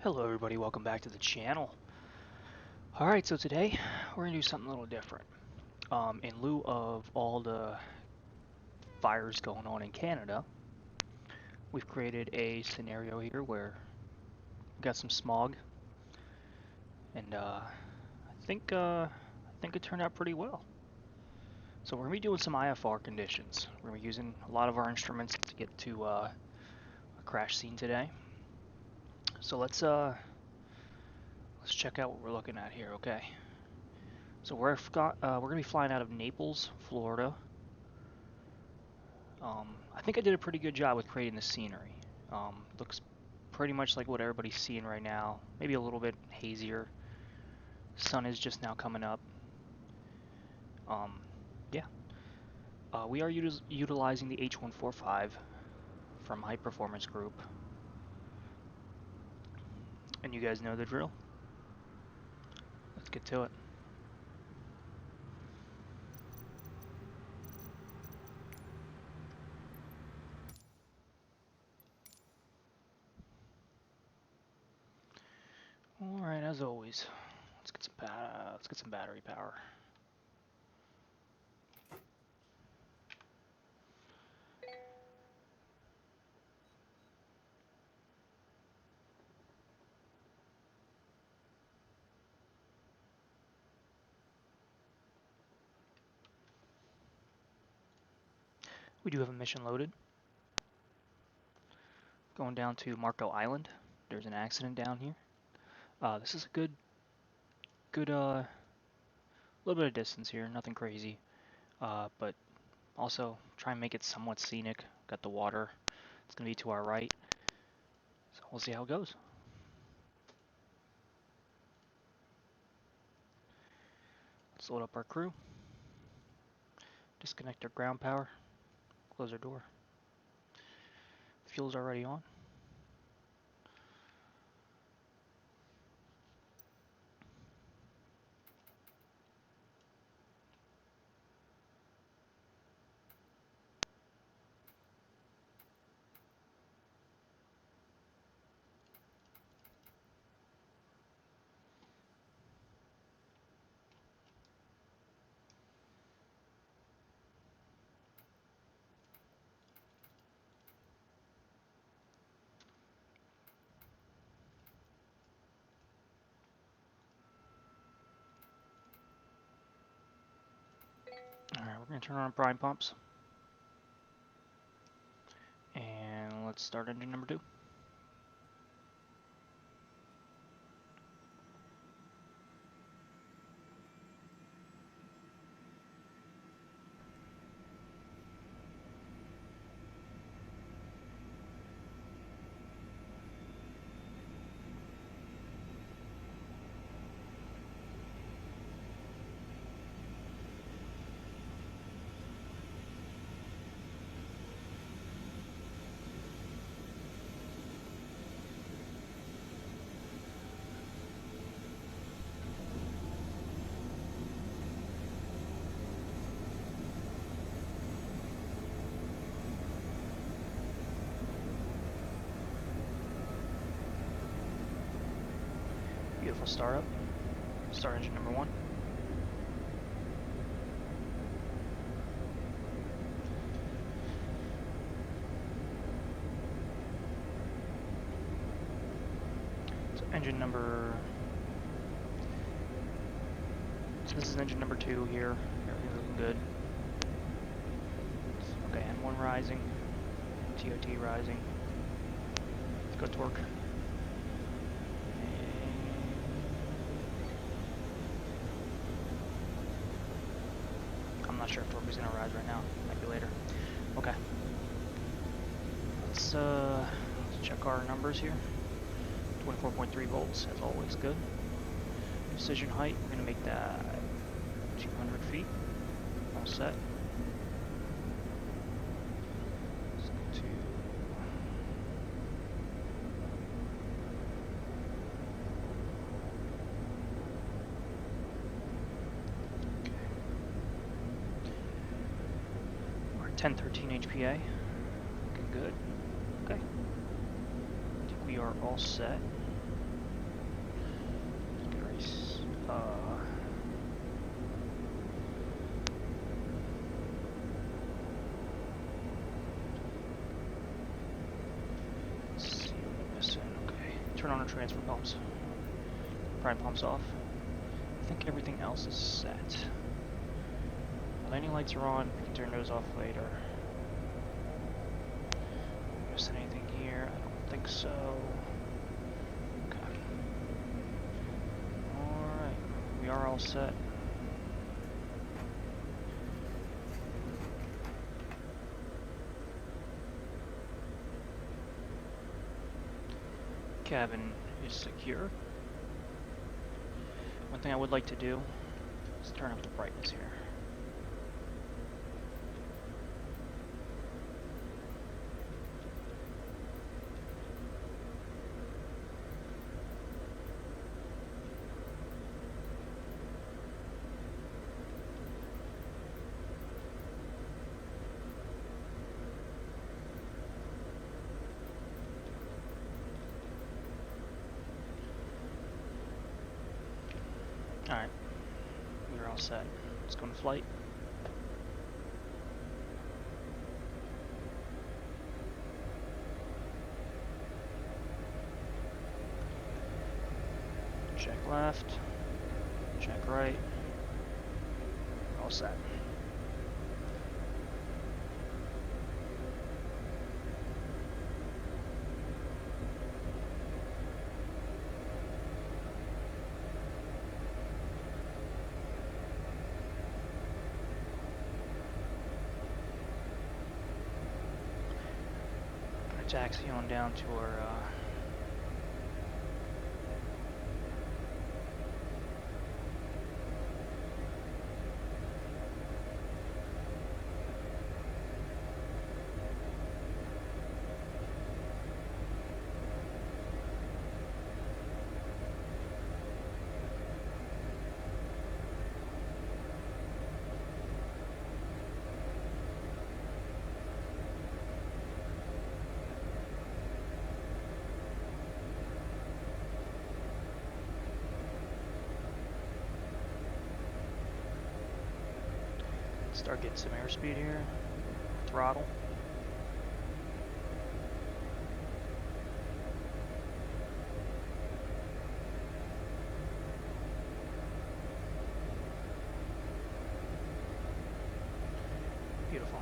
Hello everybody, welcome back to the channel. Alright, so today we're going to do something a little different. In lieu of all the fires going on in Canada, we've created a scenario here where we've got some smog, and I think it turned out pretty well. So we're going to be doing some IFR conditions. We're going to be using a lot of our instruments to get to a crash scene today. So let's check out what we're looking at here, okay? So we're going to be flying out of Naples, Florida. I think I did a pretty good job with creating the scenery. Looks pretty much like what everybody's seeing right now. Maybe a little bit hazier. Sun is just now coming up. Yeah. We are utilizing the H145 from High Performance Group. And you guys know the drill. Let's get to it. Alright, as always, let's get some battery power. We do have a mission loaded. Going down to Marco Island. There's an accident down here. This is a good little bit of distance here, nothing crazy. But also try and make it somewhat scenic. Got the water. It's going to be to our right. So we'll see how it goes. Let's load up our crew. Disconnect our ground power. Close our door. Fuel's already on. Alright, we're going to turn on prime pumps. And let's start engine number 2. Beautiful startup. Start engine number 1. So engine number... So this is engine number 2 here. Everything's looking good. Okay, N1 rising. TOT rising. Let's go torque. I'm not sure if torque is going to rise right now. Might be later. Okay. Let's check our numbers here. 24.3 volts, as always, good. Precision height, we're going to make that 200 feet. All set. Let's go to... We're at 1013 HPA. Looking good. Okay. I think we are all set. Let's see what I'm missing. Okay, turn on our transfer pumps. Prime pumps off. I think everything else is set. Landing lights are on. We can turn those off later. Missing anything here? I don't think so. Okay. Alright, we are all set. Cabin is secure. One thing I would like to do is turn up the brightness here. Alright, we're all set. Let's go into flight. Check left, check right, all set. Taxi on down to our start getting some airspeed here. Throttle. Beautiful.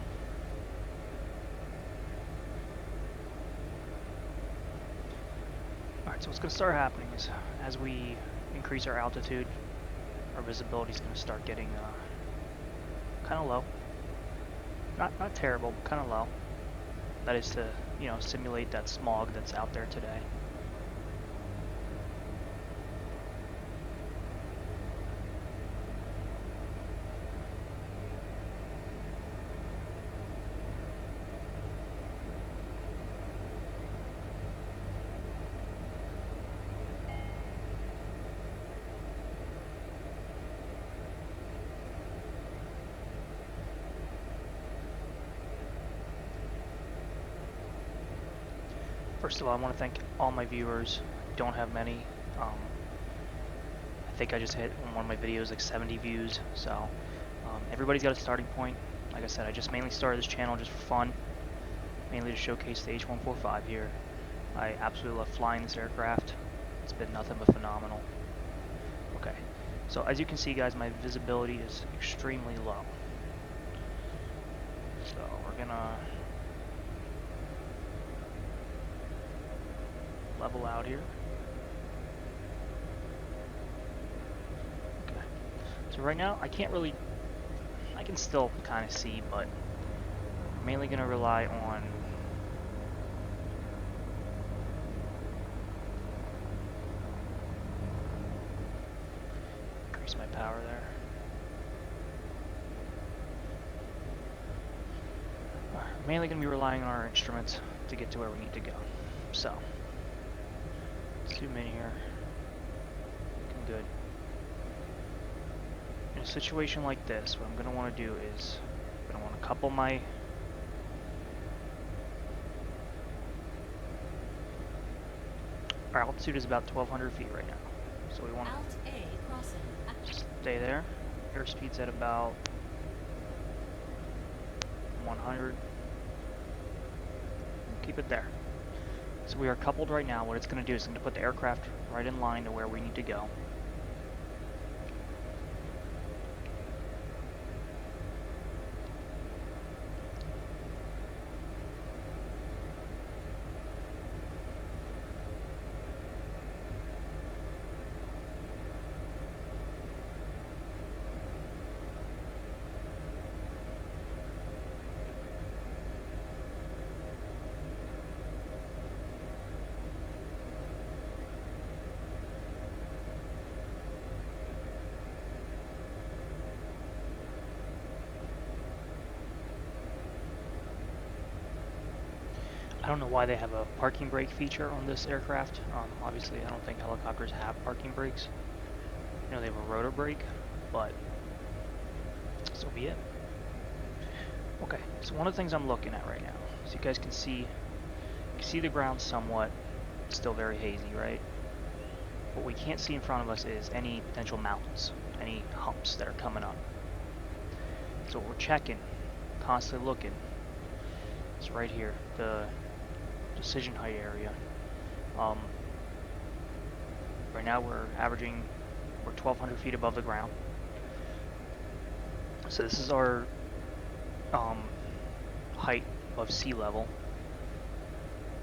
Alright, so what's going to start happening is as we increase our altitude, our visibility is going to start getting kind of low. Not terrible, but kind of low. That is to, you know, simulate that smog that's out there today. First of all, I want to thank all my viewers. Don't have many. I think I just hit on one of my videos like 70 views. So everybody's got a starting point. Like I said, I just mainly started this channel just for fun, mainly to showcase the H145 here. I absolutely love flying this aircraft. It's been nothing but phenomenal. Okay, so as you can see, guys, my visibility is extremely low. So we're gonna level out here. Okay. So right now I can't really, I can still kind of see, but I'm mainly going to rely on increase my power there. I'm mainly going to be relying on our instruments to get to where we need to go. So zoom in here. Looking good. In a situation like this, what I'm going to want to do is I'm going to want to couple my our altitude is about 1,200 feet right now. So So we want to stay there. Airspeed's at about 100. Keep it there. So we are coupled right now. What it's going to do is it's going to put the aircraft right in line to where we need to go. I don't know why they have a parking brake feature on this aircraft. Obviously, I don't think helicopters have parking brakes. You know, they have a rotor brake, but so be it. Okay, so one of the things I'm looking at right now, so you guys can see the ground somewhat. It's still very hazy, right? What we can't see in front of us is any potential mountains, any humps that are coming up. So what we're checking, constantly looking, is right here, the decision height area. Right now we're 1,200 feet above the ground. So this is our height above sea level.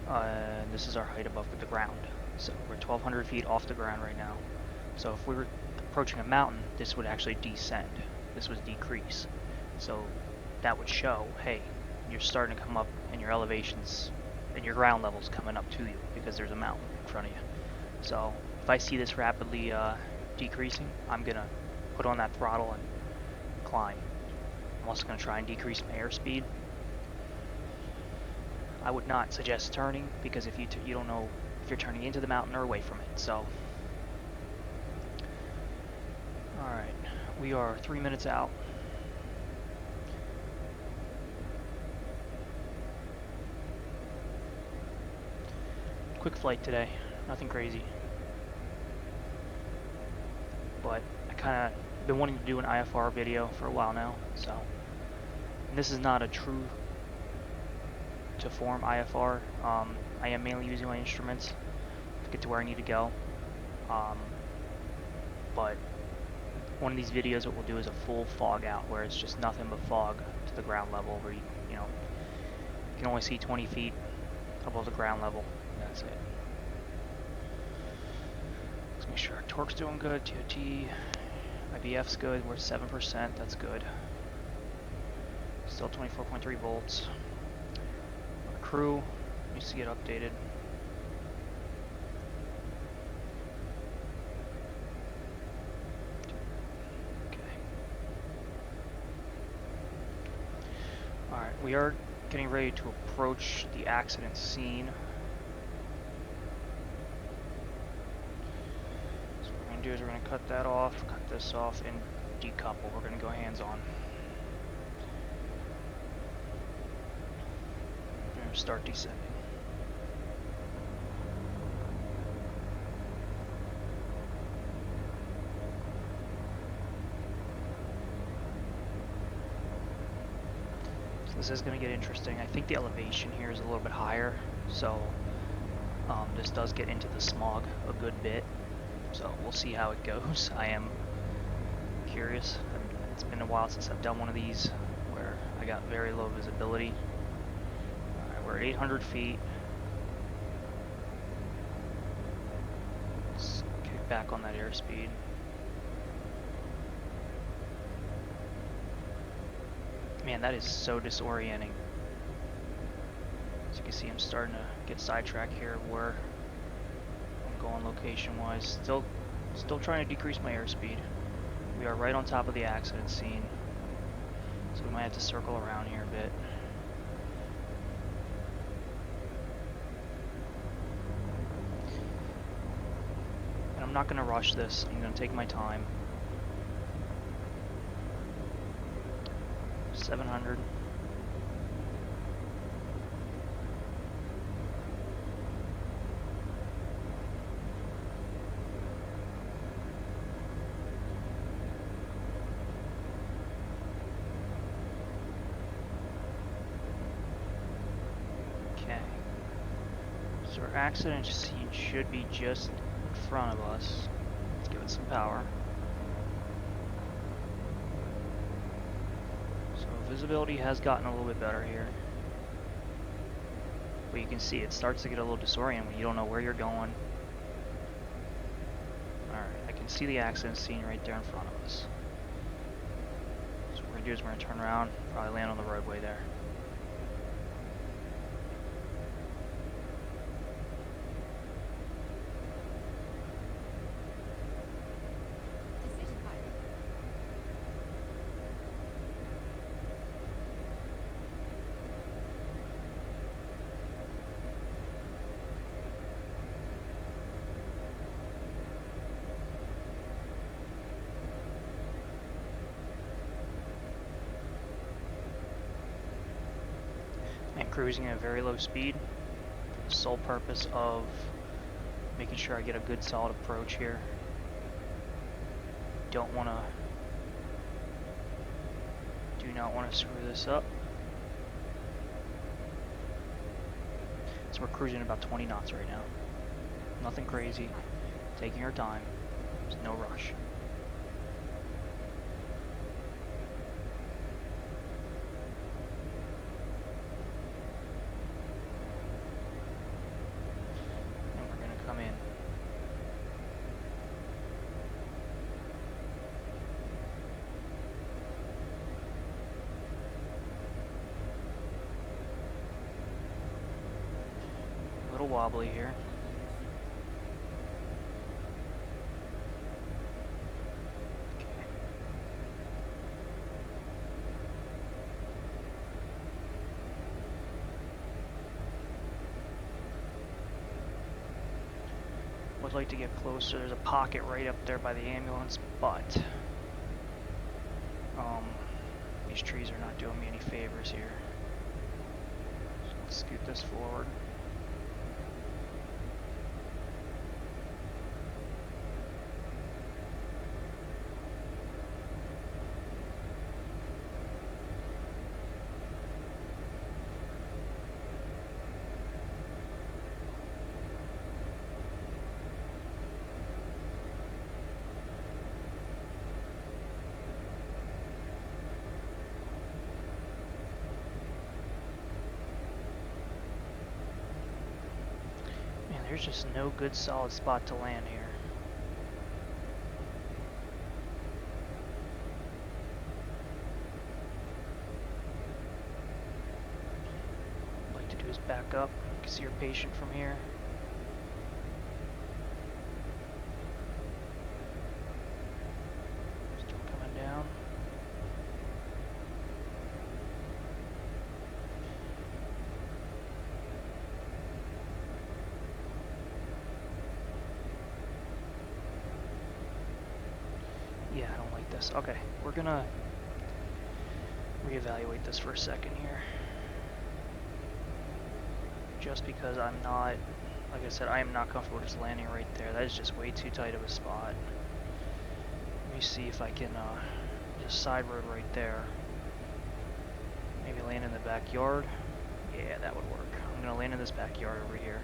And this is our height above the ground. So we're 1,200 feet off the ground right now. So if we were approaching a mountain, this would actually descend. This would decrease. So that would show, hey, you're starting to come up and your elevations and your ground level's coming up to you because there's a mountain in front of you. So if I see this rapidly decreasing, I'm gonna put on that throttle and climb. I'm also gonna try and decrease my airspeed. I would not suggest turning because if you don't know if you're turning into the mountain or away from it. So, all right, we are 3 minutes out. Quick flight today, nothing crazy. But I kind of been wanting to do an IFR video for a while now, so and this is not a true to form IFR. I am mainly using my instruments to get to where I need to go. But one of these videos, what we'll do is a full fog out, where it's just nothing but fog to the ground level, where you can only see 20 feet above the ground level. That's it. Let's make sure our torque's doing good. TOT, IBF's good. We're at 7%. That's good. Still 24.3 volts. Our crew needs to get updated. Okay. All right, we are getting ready to approach the accident scene. So what we're going to do is we're going to cut that off, cut this off, and decouple. We're going to go hands-on. We're going to start descending. This is going to get interesting. I think the elevation here is a little bit higher, so this does get into the smog a good bit. So we'll see how it goes. I am curious. It's been a while since I've done one of these where I got very low visibility. Alright, we're at 800 feet. Let's kick back on that airspeed. Man, that is so disorienting. As you can see, I'm starting to get sidetracked here of where I'm going location-wise. Still trying to decrease my airspeed. We are right on top of the accident scene, so we might have to circle around here a bit. And I'm not going to rush this. I'm going to take my time. 700. So our accident scene should be just in front of us. Let's give it some power. So visibility has gotten a little bit better here. But you can see it starts to get a little disoriented when you don't know where you're going. Alright, I can see the accident scene right there in front of us. So what we're going to do is we're going to turn around, probably land on the roadway there. And cruising at a very low speed for the sole purpose of making sure I get a good solid approach here. Do not want to screw this up. So we're cruising about 20 knots right now. Nothing crazy, taking our time, there's no rush. Come in. A little wobbly here. Would like to get closer. There's a pocket right up there by the ambulance, but these trees are not doing me any favors here. So let's scoot this forward. There's just no good solid spot to land here. What I'd like to do is back up. You can see your patient from here. Still coming down. Yeah, I don't like this. Okay, we're gonna reevaluate this for a second here. Just because I'm not, like I said, I am not comfortable just landing right there. That is just way too tight of a spot. Let me see if I can just side road right there. Maybe land in the backyard. Yeah, that would work. I'm gonna land in this backyard over here.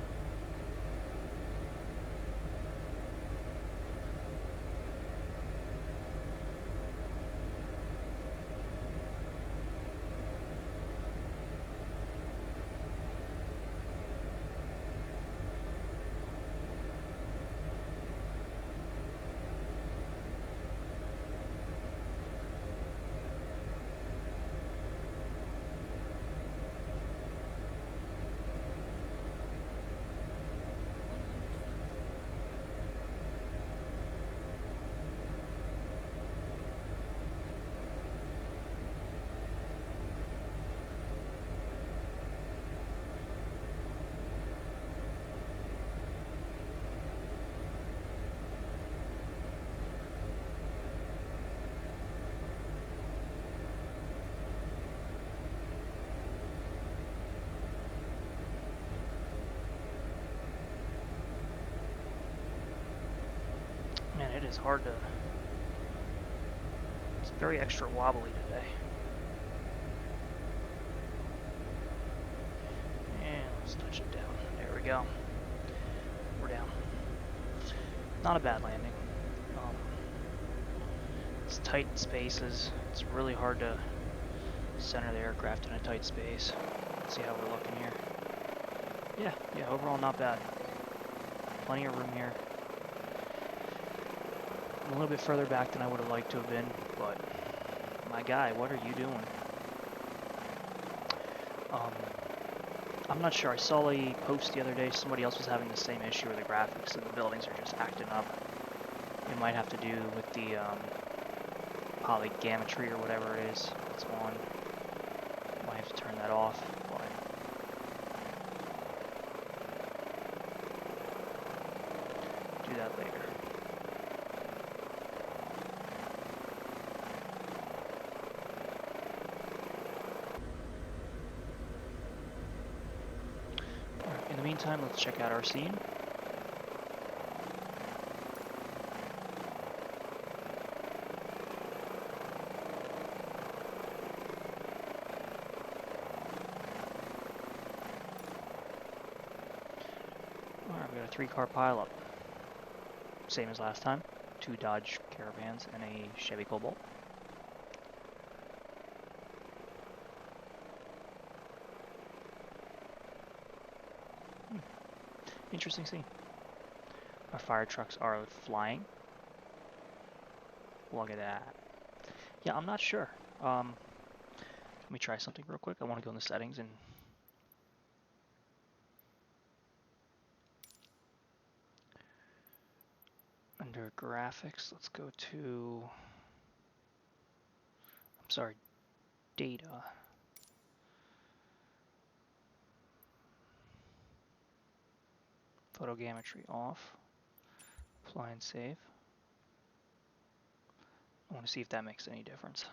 Man, it is hard to... It's very extra wobbly today. And let's touch it down. There we go. Not a bad landing. It's tight spaces. It's really hard to center the aircraft in a tight space. Let's see how we're looking here. Yeah, overall not bad. Plenty of room here. I'm a little bit further back than I would have liked to have been, but my guy, what are you doing? I'm not sure. I saw a post the other day. Somebody else was having the same issue where the graphics and the buildings are just acting up. It might have to do with the polygrammetry or whatever it is that's on. Might have to turn that off, but do that later. Alright, in the meantime, let's check out our scene. Alright, we got a 3-car pileup. Same as last time. 2 Dodge Caravans and a Chevy Cobalt. Interesting scene. Our fire trucks are flying. Look at that. Yeah, I'm not sure. Let me try something real quick. I want to go in the settings and under graphics, let's go to, I'm sorry, data. Photogrammetry off. Fly and save. I want to see if that makes any difference.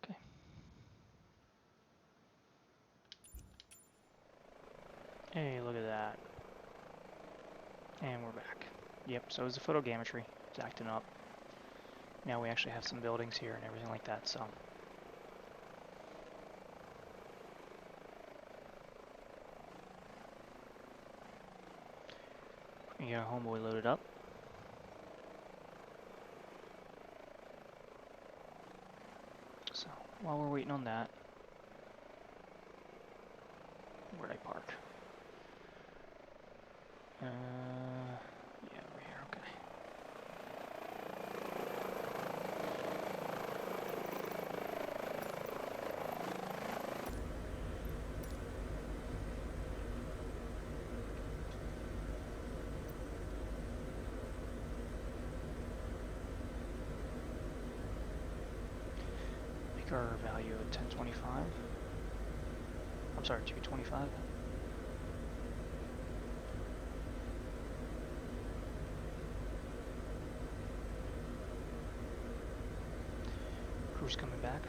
Okay. Hey, look at that. And we're back. Yep, so it's the photogrammetry. It's acting up. Now we actually have some buildings here and everything like that, so. We got our homeboy loaded up. So, while we're waiting on that, where'd I park? Yeah, over here, okay. Make our value at 1025. I'm sorry, 225. Crew's coming back.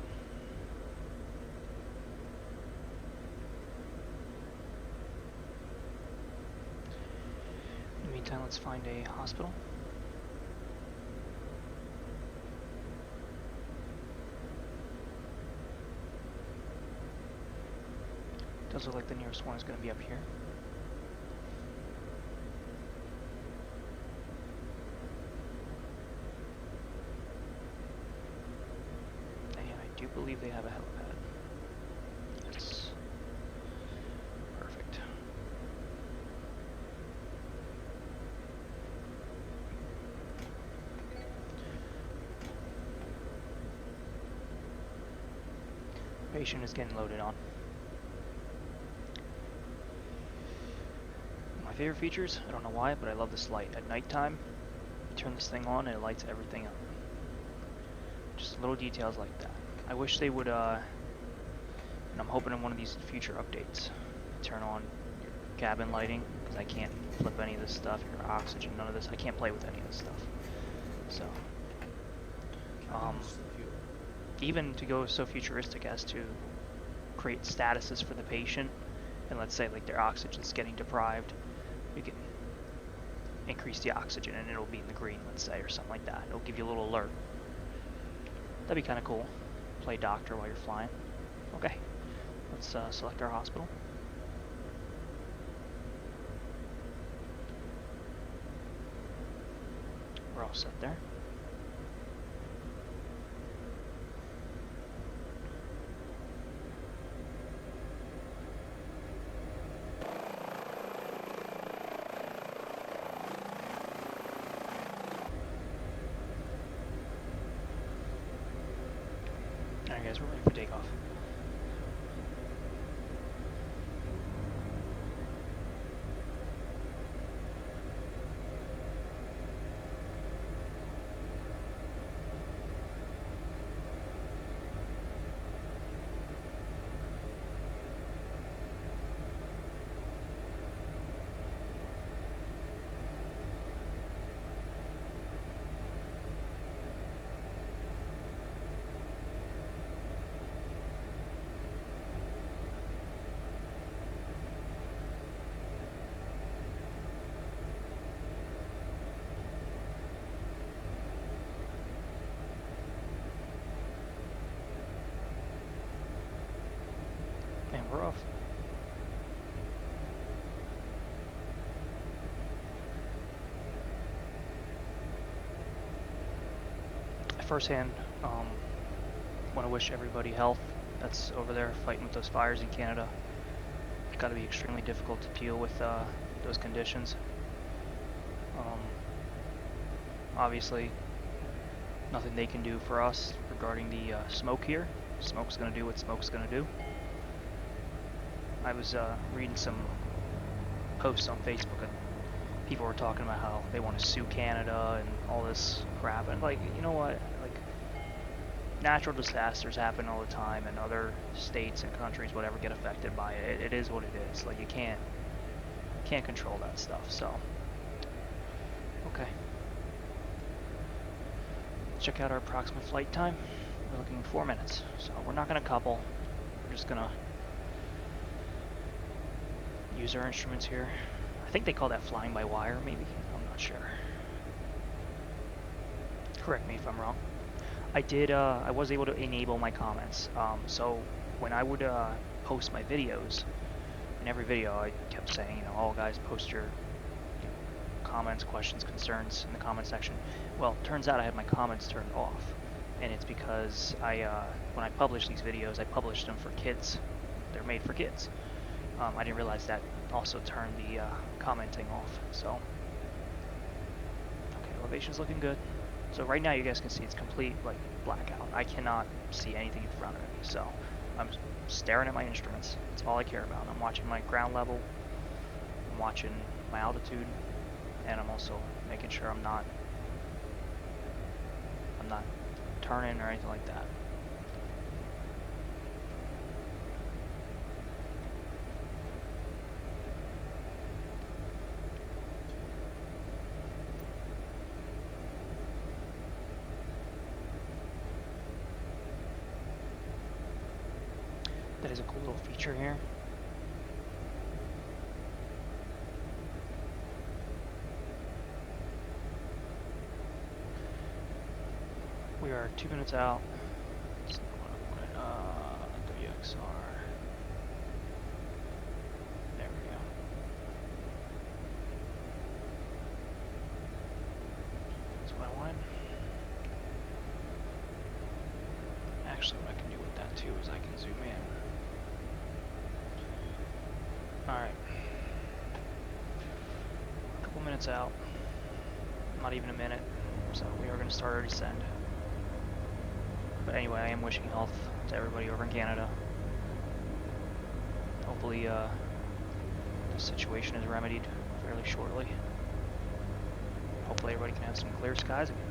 In the meantime, let's find a hospital. Does look like the nearest one is going to be up here. And I do believe they have a helipad. Yes. Perfect. Patient is getting loaded on. My favorite features, I don't know why, but I love this light. At nighttime, you turn this thing on and it lights everything up. Just little details like that. I wish they would, and I'm hoping in one of these future updates, turn on your cabin lighting, because I can't flip any of this stuff, your oxygen, none of this. I can't play with any of this stuff. So, even to go so futuristic as to create statuses for the patient and let's say like their oxygen's getting deprived, you can increase the oxygen and it'll be in the green, let's say, or something like that. It'll give you a little alert. That'd be kind of cool. Play doctor while you're flying. Okay, let's select our hospital. We're all set there. Alright guys, we're ready for takeoff. And we're off. Firsthand, want to wish everybody health that's over there fighting with those fires in Canada. It's got to be extremely difficult to deal with those conditions. Obviously, nothing they can do for us regarding the smoke here. Smoke's going to do what smoke's going to do. I was reading some posts on Facebook and people were talking about how they want to sue Canada and all this crap, and like, you know what, like, natural disasters happen all the time and other states and countries, whatever, get affected by it. It is what it is. Like, you can't control that stuff. So okay, check out our approximate flight time. We're looking 4 minutes, so we're not going to couple. We're just going to use our instruments here. I think they call that flying by wire, maybe. I'm not sure. Correct me if I'm wrong. I was able to enable my comments. So when I would post my videos, in every video I kept saying, you know, oh guys, post your comments, questions, concerns in the comment section. Well, turns out I had my comments turned off, and it's because when I publish these videos, I publish them for kids. They're made for kids. I didn't realize that also turned the commenting off. So, okay, elevation's looking good. So right now you guys can see it's complete like blackout. I cannot see anything in front of me. So I'm staring at my instruments. That's all I care about. I'm watching my ground level. I'm watching my altitude, and I'm also making sure I'm not turning or anything like that. That is a cool little feature here. We are 2 minutes out. WXR. There we go. That's what I wanted. Actually, what I can do with that too is I can zoom in. Alright. A couple minutes out. Not even a minute. So we are going to start our descent. But anyway, I am wishing health to everybody over in Canada. Hopefully the situation is remedied fairly shortly. Hopefully everybody can have some clear skies again.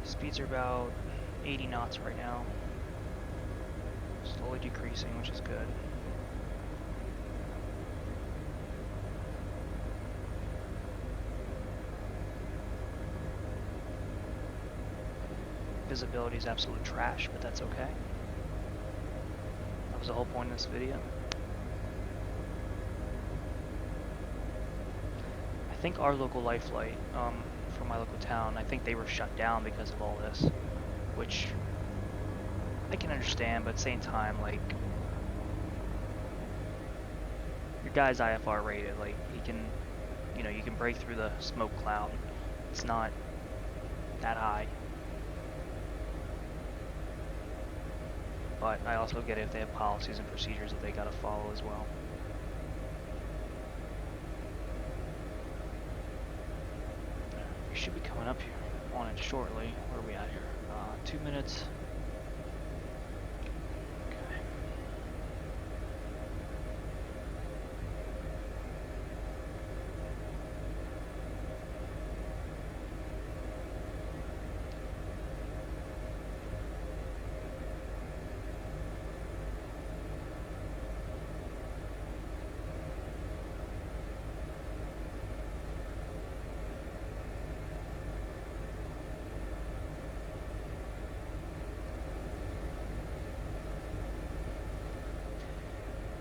Speeds are about 80 knots right now. Slowly decreasing, which is good. visibility is absolute trash, but that's okay. That was the whole point of this video. I think our local life light from my local town, I think they were shut down because of all this, which I can understand, but at the same time, like, your guy's IFR rated, like, he can, you know, you can break through the smoke cloud. It's not that high. But I also get it if they have policies and procedures that they gotta follow as well. We should be coming up here on it shortly. Where are we at here? 2 minutes. Okay.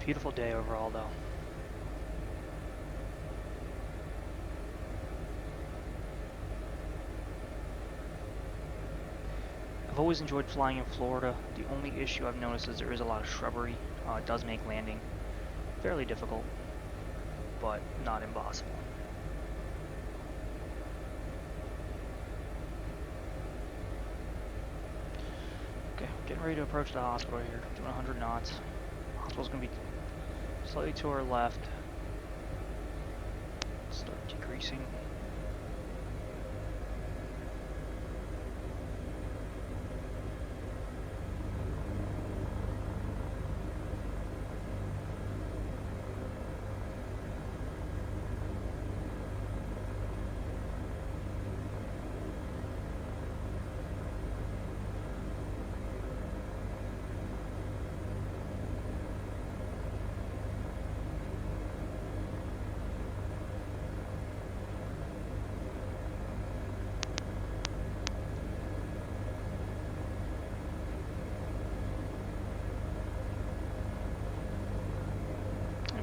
Beautiful day overall, though. I've always enjoyed flying in Florida. The only issue I've noticed is there is a lot of shrubbery. It does make landing fairly difficult, but not impossible. Okay, getting ready to approach the hospital here, doing 100 knots. Hospital's going to be slightly to our left. Start decreasing.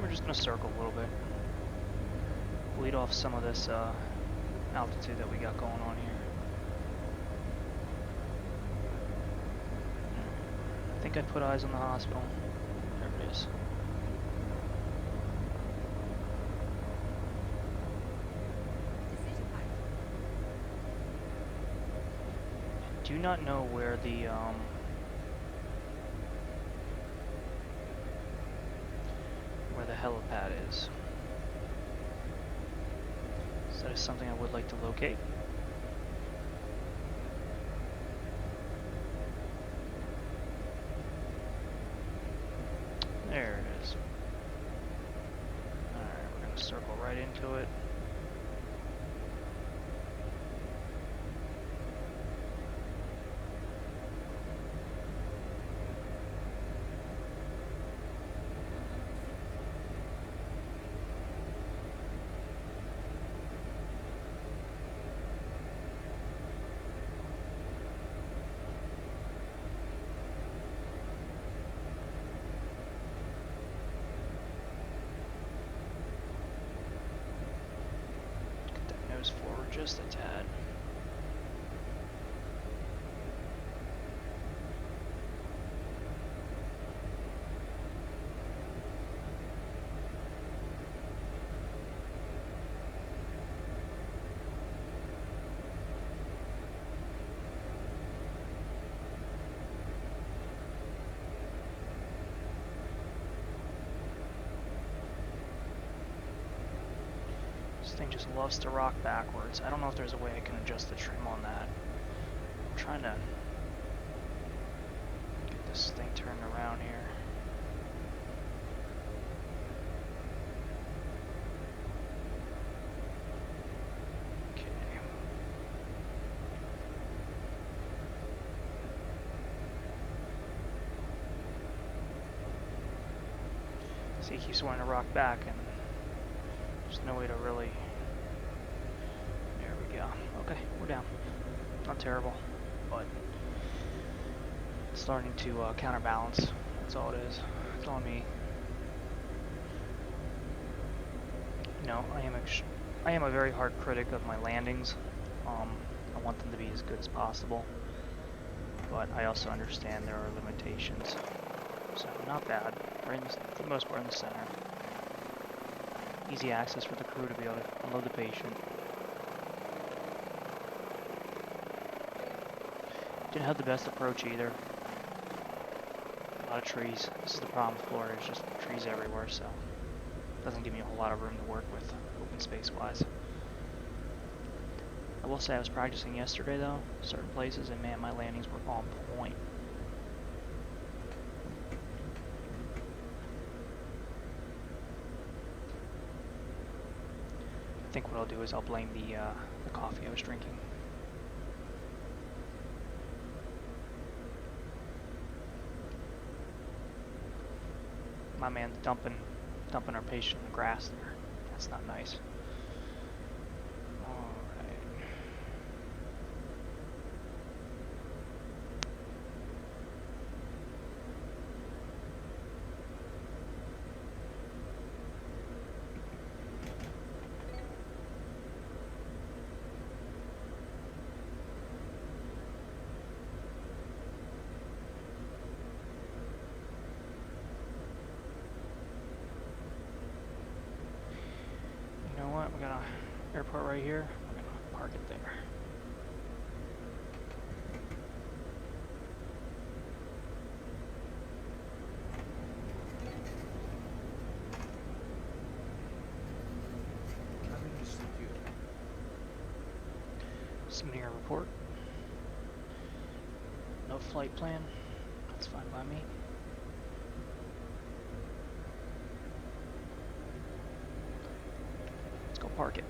Just going to circle a little bit, bleed off some of this altitude that we got going on here. I think I put eyes on the hospital. There it is. I do not know where the helipad is. So that is something I would like to locate. There it is. Alright, we're going to circle right into it. Forward just a tad. This thing just loves to rock backwards. I don't know if there's a way I can adjust the trim on that. I'm trying to get this thing turned around here. Okay. See, it keeps wanting to rock back, and there's no way to really... There we go. Okay, we're down. Not terrible, but starting to counterbalance. That's all it is. It's on me. You know, I am a very hard critic of my landings. I want them to be as good as possible, but I also understand there are limitations. So not bad. Right for the most part in the center. Easy access for the crew to be able to unload the patient. Didn't have the best approach either. A lot of trees. This is the problem with Florida, it's just trees everywhere, so it doesn't give me a whole lot of room to work with, open space wise. I will say I was practicing yesterday though, certain places, and man, my landings were on point. I think what I'll do is I'll blame the coffee I was drinking. My man's dumping our patient in the grass there. That's not nice. Alright. We got an airport right here. We're gonna park it there. Submitting a report. No flight plan. That's fine by me. Let's go park it.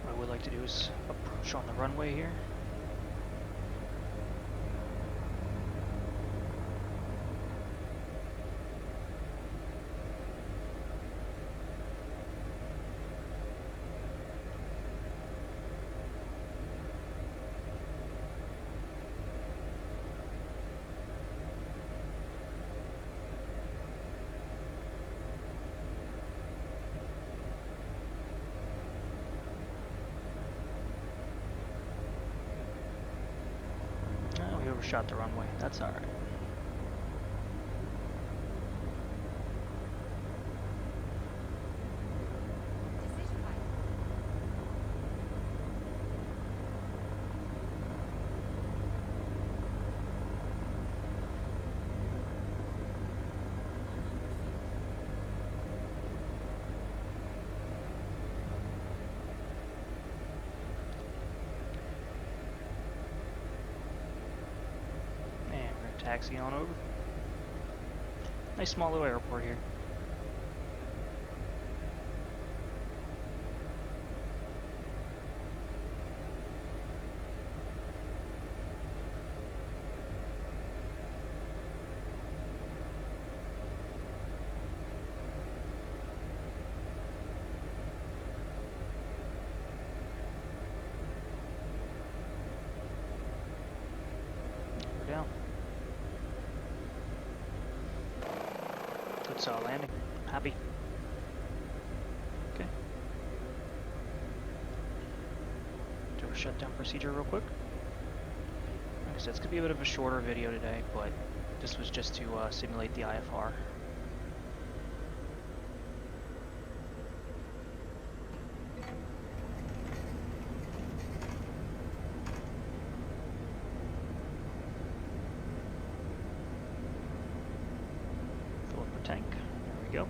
What I would like to do is approach on the runway here. We overshot the runway. That's alright. Taxi on over. Nice small little airport here. We're down. Good solid landing. Happy. Okay. Do a shutdown procedure real quick. Like I said, it's gonna be a bit of a shorter video today, but this was just to simulate the IFR. we go.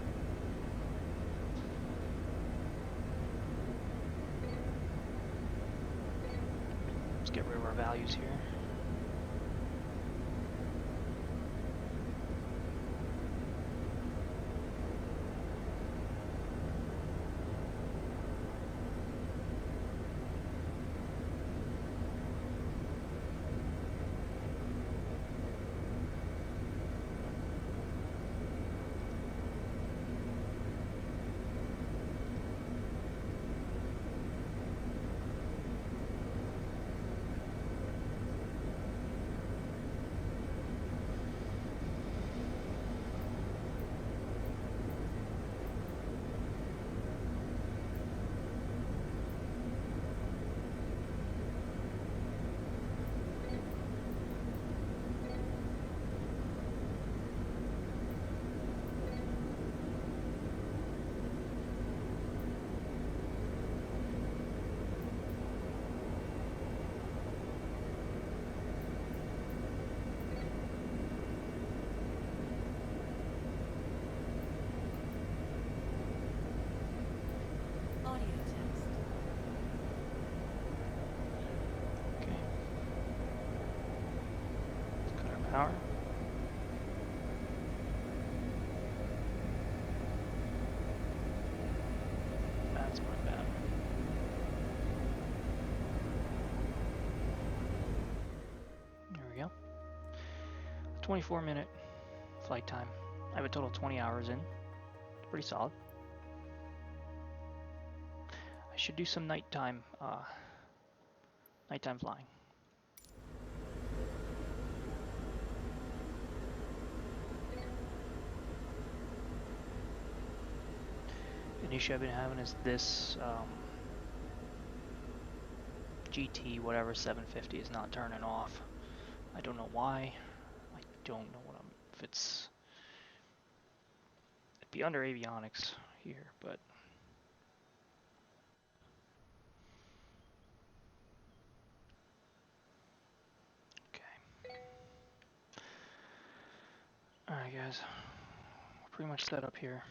Let's get rid of our values here. Power. That's my bad. There we go. 24-minute flight time. I have a total of 20 hours in. Pretty solid. I should do some nighttime flying. An issue I've been having is this GT whatever 750 is not turning off. I don't know why. I don't know if it's, it'd be under avionics here, but okay. Alright guys, we're pretty much set up here.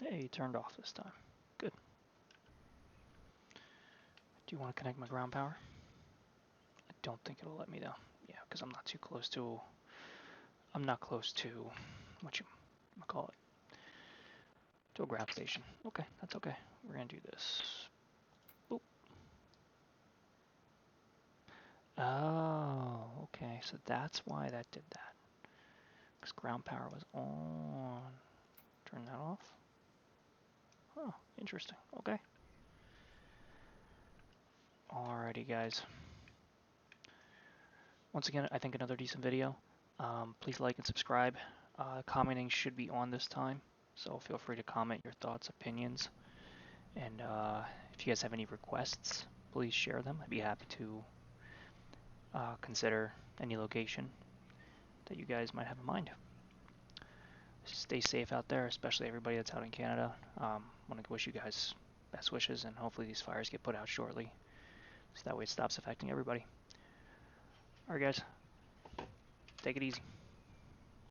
Hey, it turned off this time. Good. Do you want to connect my ground power? I don't think it'll let me though. Yeah, because I'm not close to what you call it, to a ground station. Okay, that's okay. We're gonna do this. Boop. Oh, okay. So that's why that did that. Because ground power was on. Turn that off. Oh, interesting. Okay. Alrighty, guys. Once again, I think another decent video. Please like and subscribe. Commenting should be on this time, so feel free to comment your thoughts, opinions, and if you guys have any requests, please share them. I'd be happy to consider any location that you guys might have in mind. Stay safe out there, especially everybody that's out in Canada. Want to wish you guys best wishes, and hopefully these fires get put out shortly, so that way it stops affecting everybody. Alright guys, take it easy.